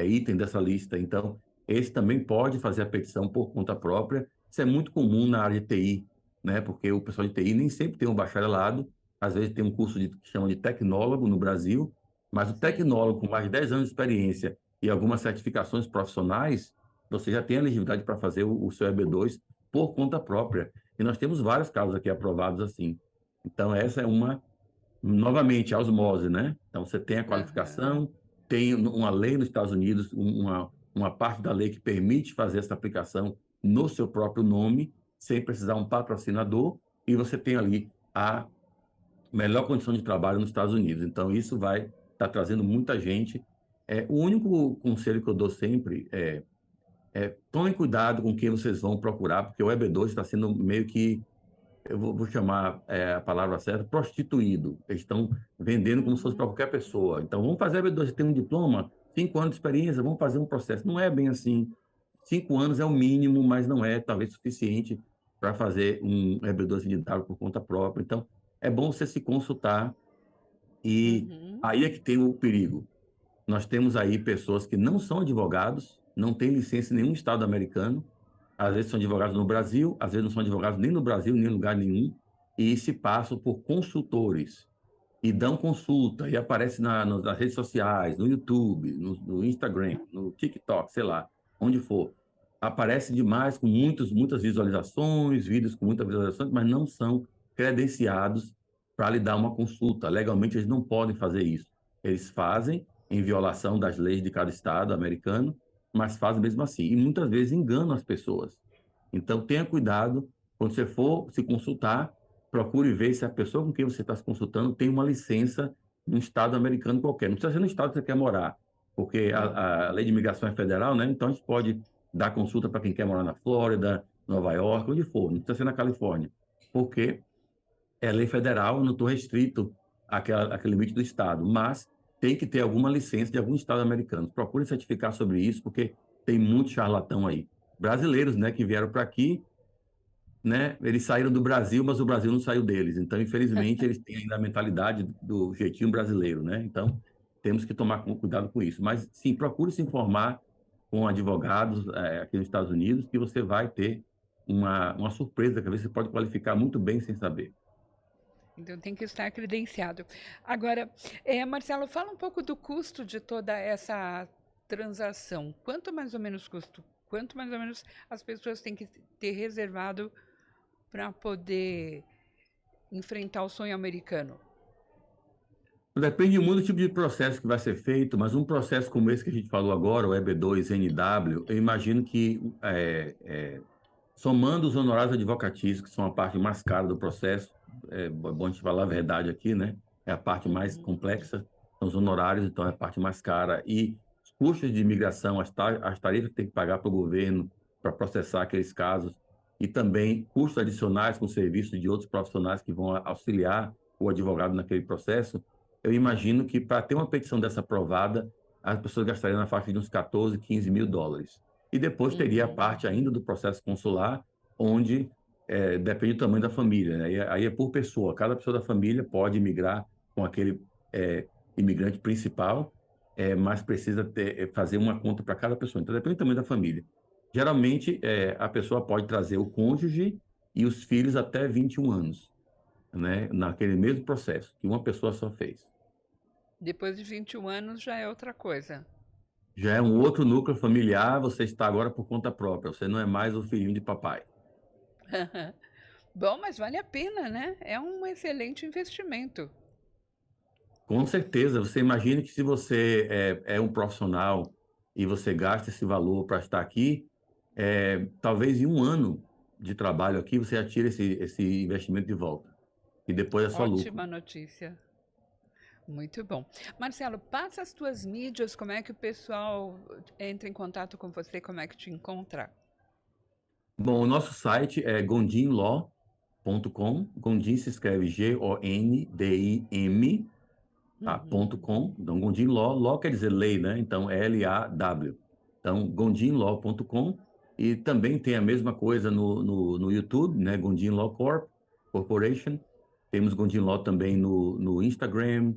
itens dessa lista. Então, esse também pode fazer a petição por conta própria. Isso é muito comum na área de TI, né? Porque o pessoal de TI nem sempre tem um bacharelado, às vezes tem um curso que chama de tecnólogo no Brasil, mas o Sim. tecnólogo com mais de 10 anos de experiência e algumas certificações profissionais, você já tem a elegibilidade para fazer o seu EB2 por conta própria. E nós temos vários casos aqui aprovados assim. Então, essa é novamente, a osmose, né? Então, você tem a Aham. qualificação, tem uma lei nos Estados Unidos, uma parte da lei que permite fazer essa aplicação no seu próprio nome, sem precisar um patrocinador, e você tem ali a melhor condição de trabalho nos Estados Unidos. Então, isso vai estar trazendo muita gente. O único conselho que eu dou sempre tomem cuidado com quem vocês vão procurar, porque o EB2 está sendo meio que, eu vou chamar a palavra certa, prostituído. Eles estão vendendo como se fosse para Hum. qualquer pessoa. Então, vamos fazer EB2, você tem um diploma, 5 anos de experiência, vamos fazer um processo. Não é bem assim. 5 anos é o mínimo, mas não é talvez suficiente para fazer um EB2 editável por conta própria. Então, é bom você se consultar e Uhum. aí é que tem o perigo. Nós temos aí pessoas que não são advogados, não têm licença em nenhum estado americano, às vezes são advogados no Brasil, às vezes não são advogados nem no Brasil, nem em lugar nenhum, e se passam por consultores e dão consulta e aparece nas redes sociais, no YouTube, no Instagram, no TikTok, sei lá, onde for. Aparece demais com muitas visualizações, vídeos com muitas visualizações, mas não são credenciados para lhe dar uma consulta. Legalmente, eles não podem fazer isso. Eles fazem em violação das leis de cada estado americano, mas fazem mesmo assim. E muitas vezes enganam as pessoas. Então, tenha cuidado quando você for se consultar, procure ver se a pessoa com quem você está se consultando tem uma licença num estado americano qualquer. Não precisa ser no estado que você quer morar, porque a lei de imigração é federal, né? Então, a gente pode dar consulta para quem quer morar na Flórida, Nova York, onde for. Não precisa ser na Califórnia, porque é lei federal, não estou restrito àquele limite do estado, mas tem que ter alguma licença de algum estado americano. Procure certificar sobre isso, porque tem muito charlatão aí. Brasileiros, né, que vieram para aqui, né? Eles saíram do Brasil, mas o Brasil não saiu deles. Então, infelizmente, eles têm ainda a mentalidade do jeitinho brasileiro, né? Então, temos que tomar cuidado com isso. Mas, sim, procure se informar com advogados aqui nos Estados Unidos, que você vai ter uma surpresa, que às vezes você pode qualificar muito bem sem saber. Então tem que estar credenciado. Agora, Marcelo, fala um pouco do custo de toda essa transação. Quanto mais ou menos custo? Quanto mais ou menos as pessoas têm que ter reservado para poder enfrentar o sonho americano? Depende muito do tipo de processo que vai ser feito, mas um processo como esse que a gente falou agora, o EB2NW, eu imagino que, somando os honorários advocatícios, que são a parte mais cara do processo, é bom a gente falar a verdade aqui, né? É a parte mais Uhum. complexa, são os honorários, então é a parte mais cara. E os custos de imigração, as tarifas que tem que pagar para o governo para processar aqueles casos, e também custos adicionais com serviços de outros profissionais que vão auxiliar o advogado naquele processo, eu imagino que para ter uma petição dessa aprovada, as pessoas gastariam na faixa de uns 14, 15 mil dólares. E depois teria a parte ainda do processo consular, onde depende do tamanho da família, né? Aí é por pessoa. Cada pessoa da família pode imigrar com aquele imigrante principal, mas precisa fazer uma conta para cada pessoa. Então, depende do tamanho da família. Geralmente, a pessoa pode trazer o cônjuge e os filhos até 21 anos, né? Naquele mesmo processo que uma pessoa só fez. Depois de 21 anos já é outra coisa. Já é um outro núcleo familiar, você está agora por conta própria, você não é mais o filhinho de papai. Bom, mas vale a pena, né? É um excelente investimento. Com certeza, você imagina que se você é um profissional e você gasta esse valor para estar aqui, talvez em um ano de trabalho aqui você já tira esse investimento de volta. E depois é só lucro. Ótima notícia. Muito bom. Marcelo, passa as tuas mídias, como é que o pessoal entra em contato com você, como é que te encontra? Bom, o nosso site é gondimlaw.com. Gondim se escreve Gondim, .com. Então, Gondim Law quer dizer lei, né? Então, Law. Então, gondimlaw.com. E também tem a mesma coisa no YouTube, né? Gondim Law Corporation. Temos Gondim Law também no Instagram.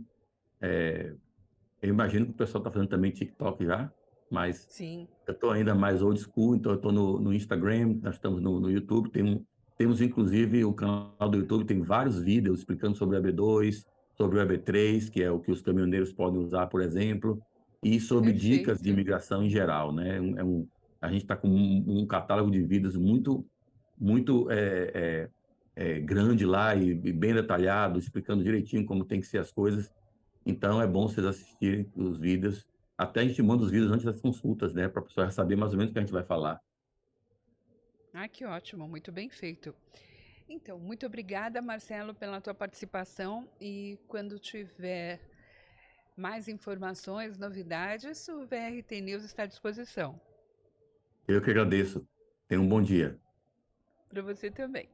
Eu imagino que o pessoal está fazendo também TikTok já, mas Sim. eu estou ainda mais old school, então eu estou no Instagram, nós estamos no YouTube. Temos, inclusive, o canal do YouTube, tem vários vídeos explicando sobre o EB2, sobre o EB3, que é o que os caminhoneiros podem usar, por exemplo, e sobre dicas de imigração em geral, né? A gente está com um catálogo de vídeos muito grande lá e bem detalhado, explicando direitinho como tem que ser as coisas. Então, é bom vocês assistirem os vídeos. Até a gente manda os vídeos antes das consultas, né? Para a pessoa saber mais ou menos o que a gente vai falar. Ah, que ótimo, muito bem feito. Então, muito obrigada, Marcelo, pela tua participação. E quando tiver mais informações, novidades, o VRT News está à disposição. Eu que agradeço. Tenha um bom dia. Para você também.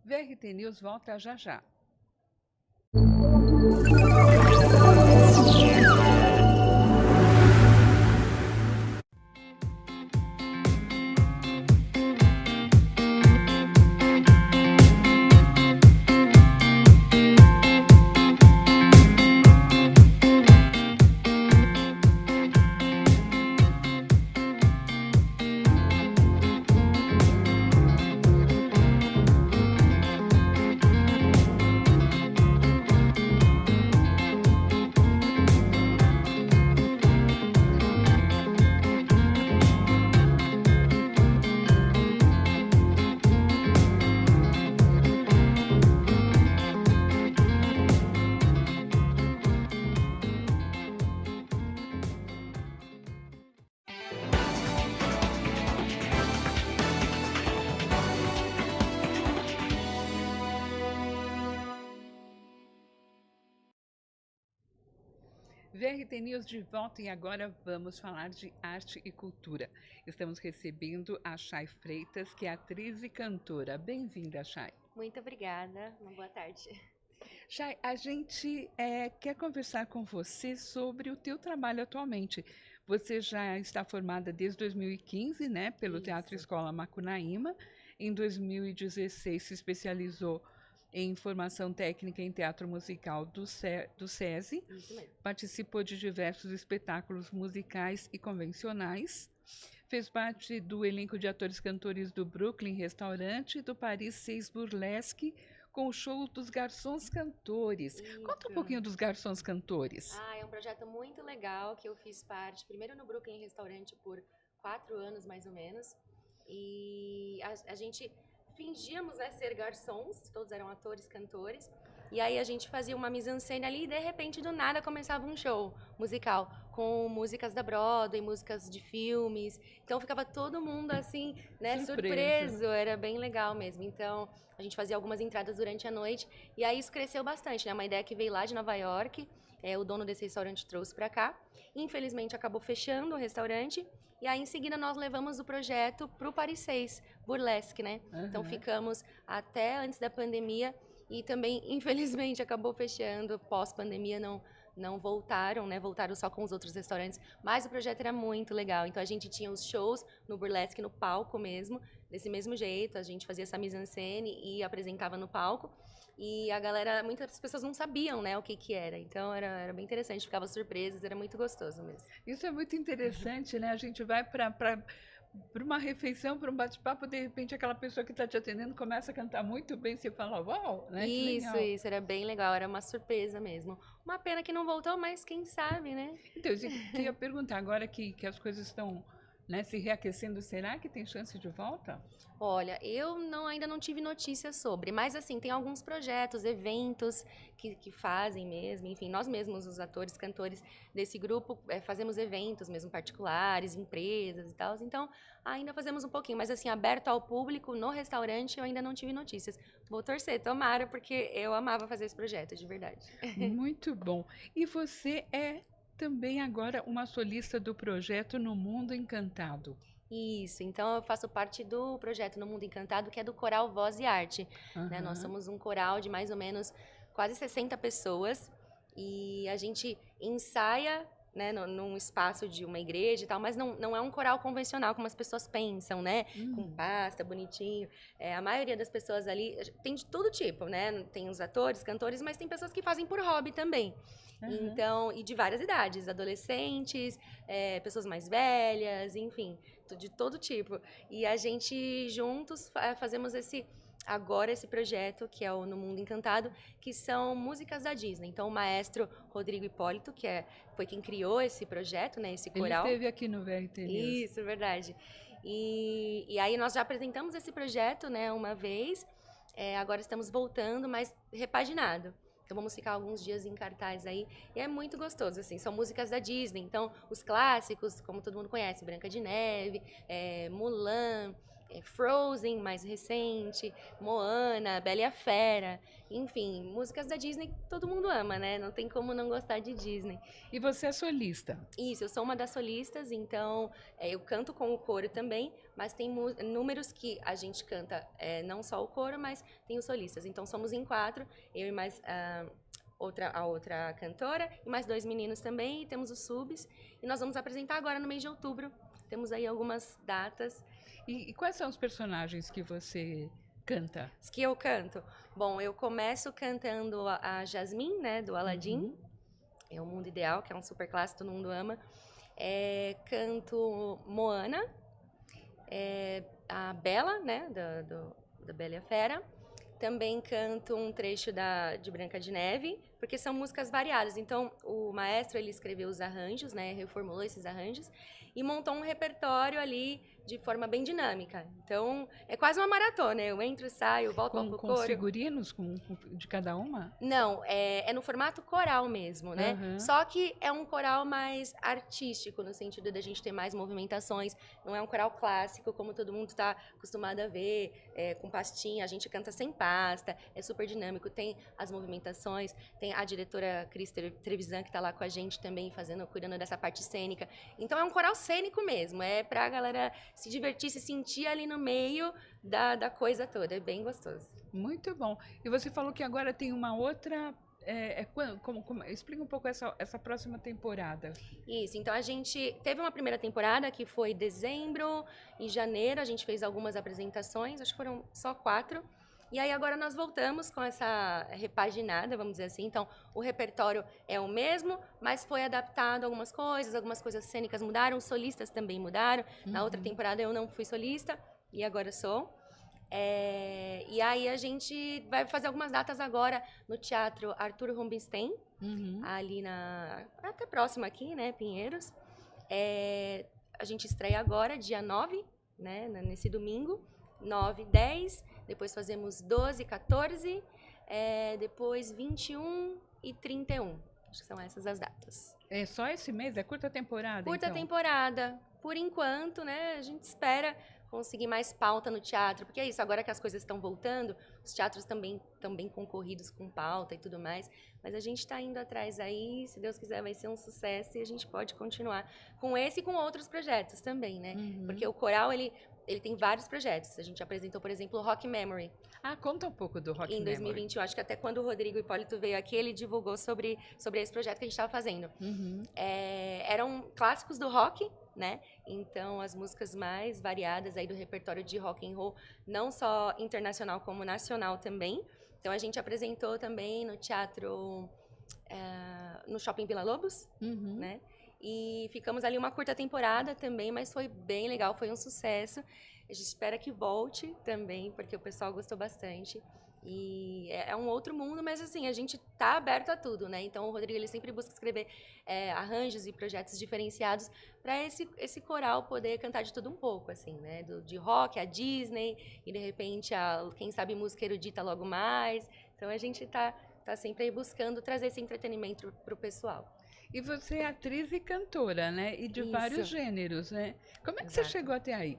VRT News volta já já. VRT News de volta e agora vamos falar de arte e cultura. Estamos recebendo a Chay Freitas, que é atriz e cantora. Bem-vinda, Chay. Muito obrigada, uma boa tarde. Chay, a gente quer conversar com você sobre o teu trabalho atualmente. Você já está formada desde 2015, né, pelo Teatro Escola Macunaíma. Em 2016 se especializou em formação técnica em teatro musical do SESI. Participou de diversos espetáculos musicais e convencionais. Fez parte do elenco de atores-cantores do Brooklyn Restaurante e do Paris 6 Burlesque, com o show dos Garçons Cantores. Isso. Conta um pouquinho dos Garçons Cantores. É um projeto muito legal que eu fiz parte, primeiro no Brooklyn Restaurante por 4 anos, mais ou menos. E a gente fingíamos ser garçons, todos eram atores, cantores. E aí a gente fazia uma mise-en-scène ali e de repente do nada começava um show musical com músicas da Broadway, músicas de filmes. Então ficava todo mundo assim, né, surpreso, era bem legal mesmo. Então a gente fazia algumas entradas durante a noite e aí isso cresceu bastante, né? Uma ideia que veio lá de Nova York. o dono desse restaurante trouxe para cá. Infelizmente, acabou fechando o restaurante. E aí, em seguida, nós levamos o projeto para o Paris 6, Burlesque, né? Então, ficamos até antes da pandemia e também, infelizmente, acabou fechando. Pós-pandemia, não voltaram, né? Voltaram só com os outros restaurantes. Mas o projeto era muito legal. Então, a gente tinha os shows no Burlesque, no palco mesmo. Desse mesmo jeito, a gente fazia essa mise-en-scène e apresentava no palco. E a galera, muitas pessoas não sabiam, né, o que era. Então, era bem interessante, ficava surpresas, era muito gostoso mesmo. Isso é muito interessante, né? A gente vai para uma refeição, para um bate-papo, de repente aquela pessoa que está te atendendo começa a cantar muito bem, você fala, uau, né? Isso, era bem legal, era uma surpresa mesmo. Uma pena que não voltou, mas quem sabe, né? Então, eu queria perguntar, agora que as coisas estão, né, se reaquecendo, será que tem chance de volta? Olha, eu ainda não tive notícias sobre, mas assim, tem alguns projetos, eventos que fazem mesmo, enfim, nós mesmos, os atores, cantores desse grupo, fazemos eventos mesmo particulares, empresas e tal, então ainda fazemos um pouquinho, mas assim, aberto ao público, no restaurante, eu ainda não tive notícias. Vou torcer, tomara, porque eu amava fazer esse projeto, de verdade. Muito bom. E você é também agora uma solista do projeto No Mundo Encantado. Isso, então eu faço parte do projeto No Mundo Encantado, que é do Coral Voz e Arte. Né? Nós somos um coral de mais ou menos quase 60 pessoas e a gente ensaia, né, num espaço de uma igreja e tal, mas não é um coral convencional como as pessoas pensam, né? Com pasta, bonitinho. A maioria das pessoas ali tem de todo tipo, né? Tem os atores, cantores, mas tem pessoas que fazem por hobby também. Então, e de várias idades, adolescentes, pessoas mais velhas, enfim, de todo tipo. E a gente juntos fazemos esse projeto, que é o No Mundo Encantado, que são músicas da Disney. Então, o maestro Rodrigo Hipólito, que foi quem criou esse projeto, né, esse coral. Ele esteve aqui no VRT News. Isso, verdade. E aí nós já apresentamos esse projeto, né, uma vez. Agora estamos voltando, mas repaginado. Então, vamos ficar alguns dias em cartaz aí. E é muito gostoso, assim. São músicas da Disney. Então, os clássicos, como todo mundo conhece. Branca de Neve, Mulan, Frozen, mais recente, Moana, Bela e a Fera. Enfim, músicas da Disney que todo mundo ama, né? Não tem como não gostar de Disney. E você é solista? Isso, eu sou uma das solistas, então eu canto com o coro também, mas tem números que a gente canta não só o coro, mas tem os solistas. Então somos em 4, eu e mais a outra cantora, e mais 2 meninos também, e temos os subs. E nós vamos apresentar agora no mês de outubro. Temos aí algumas datas. E quais são os personagens que você canta? Os que eu canto? Bom, eu começo cantando a Jasmine, né, do Aladdin. É o Mundo Ideal, que é um super clássico, todo mundo ama. Canto Moana, a Bela, né, da Bela e a Fera. Também canto um trecho de Branca de Neve, porque são músicas variadas. Então, o maestro, ele escreveu os arranjos, né, reformulou esses arranjos e montou um repertório ali de forma bem dinâmica. Então, é quase uma maratona. Eu entro, saio, volto pro coro. Com figurinos de cada uma? Não, é no formato coral mesmo, né? Só que é um coral mais artístico, no sentido da gente ter mais movimentações. Não é um coral clássico, como todo mundo está acostumado a ver, com pastinha. A gente canta sem pasta, é super dinâmico. Tem as movimentações, tem a diretora Cris Trevisan, que está lá com a gente também, cuidando dessa parte cênica. Então, é um coral cênico mesmo. É pra galera se divertir, se sentir ali no meio da coisa toda. É bem gostoso. Muito bom. E você falou que agora tem uma outra... explica um pouco essa próxima temporada. Isso, então a gente teve uma primeira temporada que foi dezembro e janeiro, a gente fez algumas apresentações, acho que foram só 4. E aí agora nós voltamos com essa repaginada, vamos dizer assim. Então, o repertório é o mesmo, mas foi adaptado algumas coisas cênicas mudaram, os solistas também mudaram. Na outra temporada eu não fui solista e agora sou. E aí a gente vai fazer algumas datas agora no Teatro Arthur Rubinstein, ali até próximo aqui, né, Pinheiros. A gente estreia agora, dia 9, né, nesse domingo, 9, 10, depois fazemos 12, 14, depois 21 e 31. Acho que são essas as datas. É só esse mês? É curta temporada, Curta temporada. Por enquanto, né, a gente espera conseguir mais pauta no teatro, porque é isso, agora que as coisas estão voltando, os teatros também estão bem concorridos com pauta e tudo mais, mas a gente está indo atrás aí, se Deus quiser vai ser um sucesso e a gente pode continuar com esse e com outros projetos também, né? Porque o coral, ele tem vários projetos. A gente apresentou, por exemplo, o Rock Memory. Conta um pouco do Rock Memory. Em 2021, acho que até quando o Rodrigo Hipólito veio aqui, ele divulgou sobre esse projeto que a gente estava fazendo. Eram clássicos do rock, né? Então, as músicas mais variadas aí do repertório de rock and roll, não só internacional como nacional também. Então, a gente apresentou também no teatro, no Shopping Vila Lobos, né? E ficamos ali uma curta temporada também, mas foi bem legal, foi um sucesso. A gente espera que volte também, porque o pessoal gostou bastante. E é um outro mundo, mas assim, a gente tá aberto a tudo, né? Então o Rodrigo, ele sempre busca escrever arranjos e projetos diferenciados para esse coral poder cantar de tudo um pouco, assim, né? De rock a Disney, e de repente quem sabe música erudita logo mais. Então a gente tá sempre aí buscando trazer esse entretenimento pro pessoal. E você é atriz e cantora, né? E de vários gêneros, né? Como é que você chegou até aí?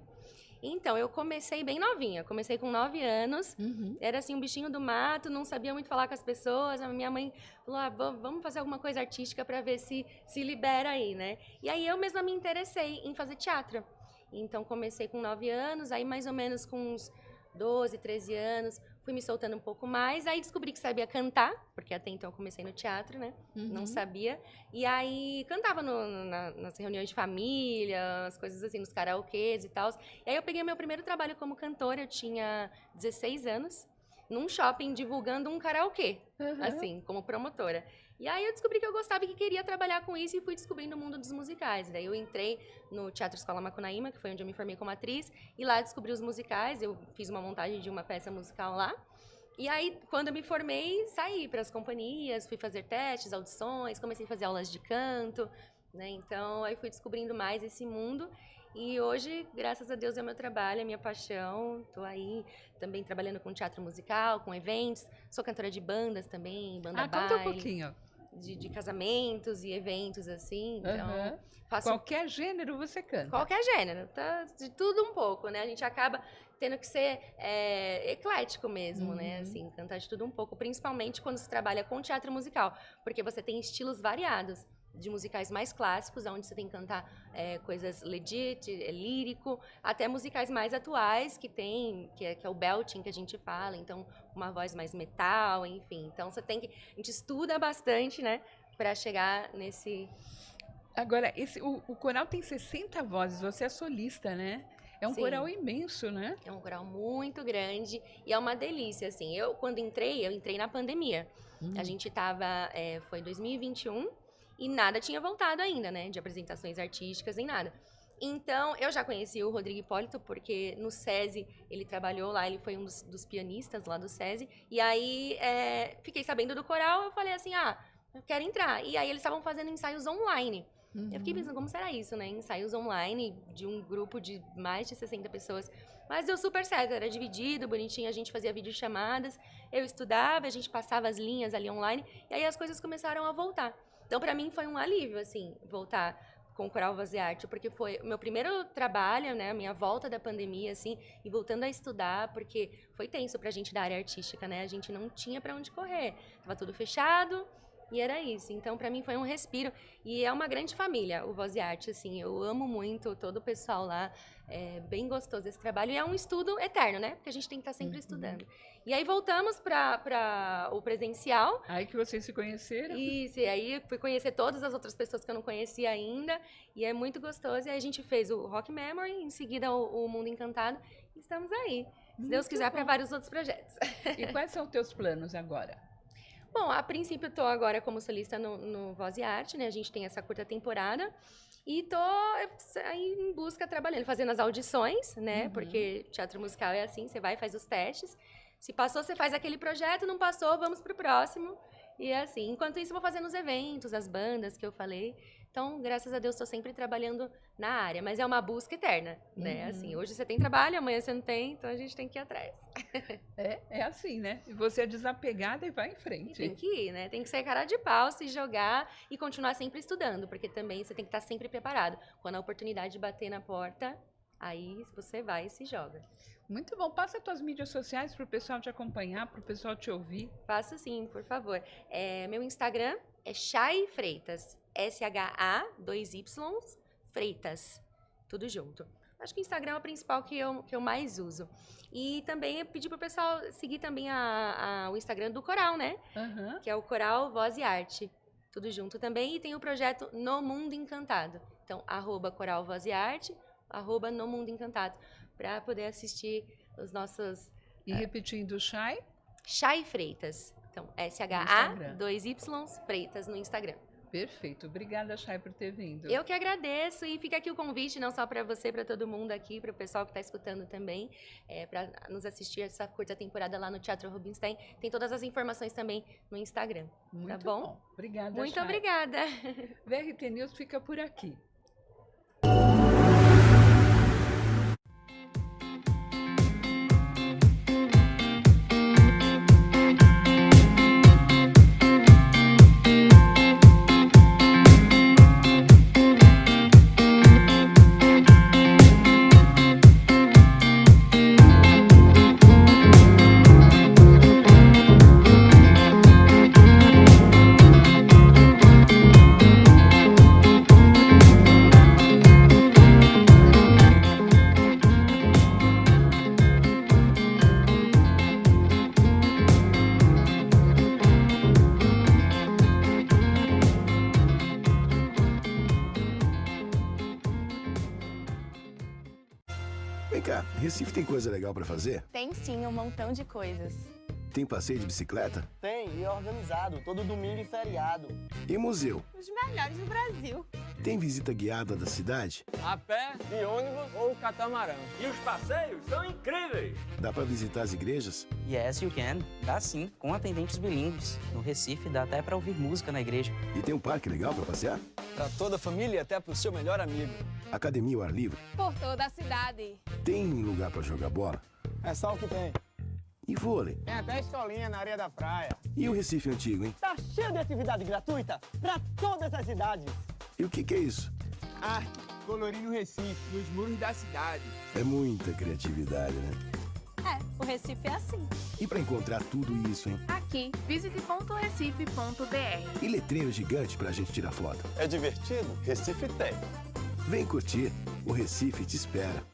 Então, eu comecei bem novinha. Comecei com 9 anos. Era assim, um bichinho do mato, não sabia muito falar com as pessoas. A minha mãe falou, vamos fazer alguma coisa artística para ver se libera aí, né? E aí eu mesma me interessei em fazer teatro. Então, comecei com 9 anos, aí mais ou menos com uns 12, 13 anos, fui me soltando um pouco mais, aí descobri que sabia cantar, porque até então eu comecei no teatro, né? Não sabia. E aí cantava nas reuniões de família, as coisas assim, nos karaokês e tal. E aí eu peguei meu primeiro trabalho como cantora, eu tinha 16 anos, num shopping divulgando um karaokê, assim, como promotora. E aí eu descobri que eu gostava e que queria trabalhar com isso e fui descobrindo o mundo dos musicais. Daí eu entrei no Teatro Escola Macunaíma, que foi onde eu me formei como atriz, e lá descobri os musicais, eu fiz uma montagem de uma peça musical lá. E aí, quando eu me formei, saí para as companhias, fui fazer testes, audições, comecei a fazer aulas de canto, né? Então, aí fui descobrindo mais esse mundo. E hoje, graças a Deus, é o meu trabalho, é a minha paixão. Estou aí também trabalhando com teatro musical, com eventos. Sou cantora de bandas também, banda baile. Conta um pouquinho. De casamentos e eventos, assim. Então, faço... Qualquer gênero você canta? Qualquer gênero, tá? De tudo um pouco, né? A gente acaba tendo que ser eclético mesmo, né? Assim, cantar de tudo um pouco, principalmente quando se trabalha com teatro musical, porque você tem estilos variados. De musicais mais clássicos, onde você tem que cantar coisas legit, lírico, até musicais mais atuais, que é o belting que a gente fala, então uma voz mais metal, enfim. Então a gente estuda bastante, né, para chegar nesse... Agora, o coral tem 60 vozes, você é solista, né? É um coral imenso, né? É um coral muito grande e é uma delícia, assim. Quando eu entrei na pandemia. A gente foi 2021, e nada tinha voltado ainda, né? De apresentações artísticas, nem nada. Então, eu já conheci o Rodrigo Hipólito, porque no SESI ele trabalhou lá, ele foi um dos pianistas lá do SESI. E aí, fiquei sabendo do coral, eu falei assim, eu quero entrar. E aí, eles estavam fazendo ensaios online. Eu fiquei pensando, como será isso, né? Ensaios online de um grupo de mais de 60 pessoas. Mas deu super certo, era dividido, bonitinho, a gente fazia videochamadas, eu estudava, a gente passava as linhas ali online, e aí as coisas começaram a voltar. Então, para mim, foi um alívio, assim, voltar com o Coral Voz e Arte, porque foi o meu primeiro trabalho, né, a minha volta da pandemia, assim, e voltando a estudar, porque foi tenso pra gente da área artística, né, a gente não tinha para onde correr, tava tudo fechado, e era isso. Então, para mim, foi um respiro, e é uma grande família, o Voz e Arte, assim, eu amo muito todo o pessoal lá, é bem gostoso esse trabalho, e é um estudo eterno, né, porque a gente tem que estar sempre estudando. E aí voltamos para o presencial. Aí que vocês se conheceram? Isso, e aí fui conhecer todas as outras pessoas que eu não conhecia ainda, e é muito gostoso. E aí a gente fez o Rock Memory, em seguida o Mundo Encantado, e estamos aí, se Deus quiser, para vários outros projetos. E quais são os teus planos agora? Bom, a princípio estou agora como solista no Voz e Arte, né? A gente tem essa curta temporada. E tô aí em busca, trabalhando, fazendo as audições, né? Porque teatro musical é assim, você vai, faz os testes. Se passou, você faz aquele projeto, não passou, vamos pro próximo. E é assim. Enquanto isso, eu vou fazendo os eventos, as bandas que eu falei. Então, graças a Deus, estou sempre trabalhando na área. Mas é uma busca eterna, né? Assim, hoje você tem trabalho, amanhã você não tem, então a gente tem que ir atrás. É assim, né? E você é desapegada e vai em frente. E tem que ir, né? Tem que ser cara de pau, se jogar e continuar sempre estudando, porque também você tem que estar sempre preparado. Quando a oportunidade bater na porta, Aí você vai e se joga. Muito bom. Passa as tuas mídias sociais para o pessoal te acompanhar, para o pessoal te ouvir. Faço sim, por favor. Meu Instagram é Chay Freitas. SHA, 2Y, Freitas. Tudo junto. Acho que o Instagram é o principal que eu mais uso. E também eu pedi pro pessoal seguir também o Instagram do Coral, né? Uhum. Que é o Coral Voz e Arte. Tudo junto também. E tem o projeto No Mundo Encantado. Então, @Coral Voz e Arte, @No Mundo Encantado. Para poder assistir os nossos... E repetindo, Chay? Chay Freitas. Então, SHA, 2Y, Freitas no Instagram. Perfeito. Obrigada, Chay, por ter vindo. Eu que agradeço e fica aqui o convite, não só para você, para todo mundo aqui, para o pessoal que está escutando também, para nos assistir essa curta temporada lá no Teatro Rubinstein. Tem todas as informações também no Instagram. Muito tá bom? Obrigada, Muito Chay. obrigada. VRT News fica por aqui. Vem cá, Recife tem coisa legal pra fazer? Tem sim, um montão de coisas. Tem passeio de bicicleta? Tem, e é organizado, todo domingo e feriado. E museu? Os melhores do Brasil. Tem visita guiada da cidade? A pé, de ônibus ou catamarã. E os passeios são incríveis! Dá pra visitar as igrejas? Yes, you can. Dá sim, com atendentes bilíngues. No Recife dá até pra ouvir música na igreja. E tem um parque legal pra passear? Pra toda a família e até pro seu melhor amigo. Academia ao ar livre? Por toda a cidade. Tem lugar pra jogar bola? É só o que tem. E vôlei? Tem até escolinha na areia da praia. E o Recife antigo, hein? Tá cheio de atividade gratuita pra todas as idades. E o que é isso? Arte, colorindo o Recife, nos muros da cidade. É muita criatividade, né? O Recife é assim. E pra encontrar tudo isso, hein? Aqui, visite.recife.br. E letreiro gigante pra gente tirar foto. É divertido? Recife tem. Vem curtir, o Recife te espera.